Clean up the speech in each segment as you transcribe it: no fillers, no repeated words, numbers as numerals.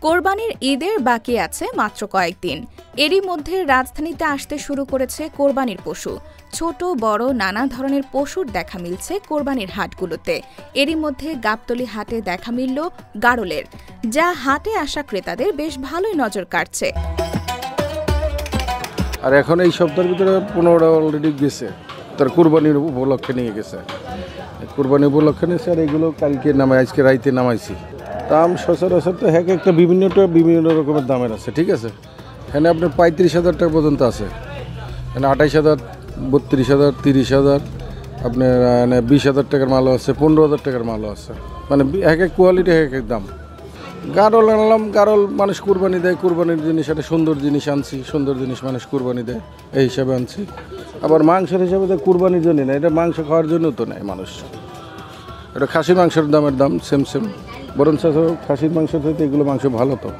কোরবানির ঈদের বাকি আছে মাত্র কয়েকদিন। এরই মধ্যে রাজধানীতে আসতে শুরু করেছে কোরবানির পশু। ছোট বড় নানা ধরনের পশুর দেখা মিলছে কোরবানির হাটগুলোতে। এরই মধ্যে গাবতলী হাটে দেখা মিলল গাড়লের, যা হাটে আসা ক্রেতাদের বেশ ভালোই নজর কাটছে। আর এখন এই সপ্তাহের ভিতরে 15টা অলরেডি গেছে, তার কুরবানির উপলক্ষে নিয়ে গেছে। কুরবানি উপলক্ষে নিয়েছে, আর এগুলো কালকে আজকে রাইতে নামাইছি। দাম সচরাচর তো একটা বিভিন্ন রকমের দামের আছে, ঠিক আছে। এখানে আপনার 35,000 টাকা পর্যন্ত আছে, এখানে 28,000, 32,000, 30,000, আপনার 20,000 টাকার মালও আছে, 15,000 টাকার মালও আছে। মানে এক কোয়ালিটি এক দাম। গাড়ল আনলাম, গাড়ল মানুষ কুরবানি দেয়, কুরবানির জিনিস, একটা সুন্দর জিনিস আনছি, সুন্দর জিনিস মানুষ কুরবানি দেয়, এই হিসাবে আনছি। আবার মাংসের হিসাবে তো কুরবানির জন্য না, এটা মাংস খাওয়ার জন্য তো নেয় মানুষ। এটা খাসি মাংসের দামের দাম সেম, বরঞ্চ খাসির মাংস থেকে এগুলো মাংস ভালো তো।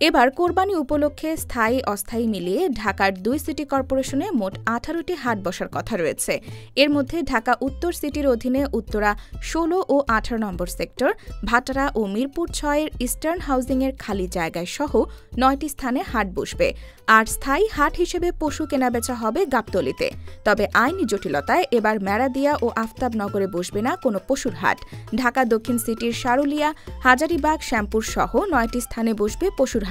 এবার কোরবানি উপলক্ষে স্থায়ী অস্থায়ী মিলিয়ে ঢাকার 2 সিটি কর্পোরেশনে মোট 18টি হাট বসার কথা রয়েছে। এর মধ্যে ঢাকা উত্তর সিটির অধীনে উত্তরা 16 ও 18 নম্বর সেক্টর, ভাটারা ও মিরপুর 6-এর ইস্টার্ন হাউজিংয়ের খালি জায়গায় সহ 9টি স্থানে হাট বসবে। আর স্থায়ী হাট হিসেবে পশু কেনাবেচা হবে গাবতলীতে। তবে আইনি জটিলতায় এবার মেরাদিয়া ও আফতাবনগরে বসবে না কোনো পশুর হাট। ঢাকা দক্ষিণ সিটির সারুলিয়া, হাজারীবাগ, শ্যামপুর সহ 9টি স্থানে বসবে পশুর হাট।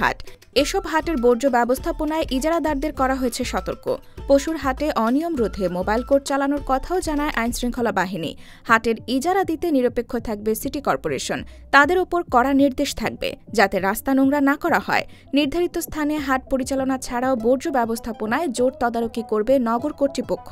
এসব হাটের বর্জ্য ব্যবস্থাপনায় ইজারাদারদের করা হয়েছে সতর্ক। পশুর হাটে অনিয়ম রোধে মোবাইল কোর্ট চালানোর কথাও জানায় আইনশৃঙ্খলা বাহিনী। হাটের ইজারা দিতে নিরপেক্ষ থাকবে সিটি কর্পোরেশন। তাদের ওপর কড়া নির্দেশ থাকবে যাতে রাস্তা নোংরা না করা হয়। নির্ধারিত স্থানে হাট পরিচালনা ছাড়াও বর্জ্য ব্যবস্থাপনায় জোর তদারকি করবে নগর কর্তৃপক্ষ।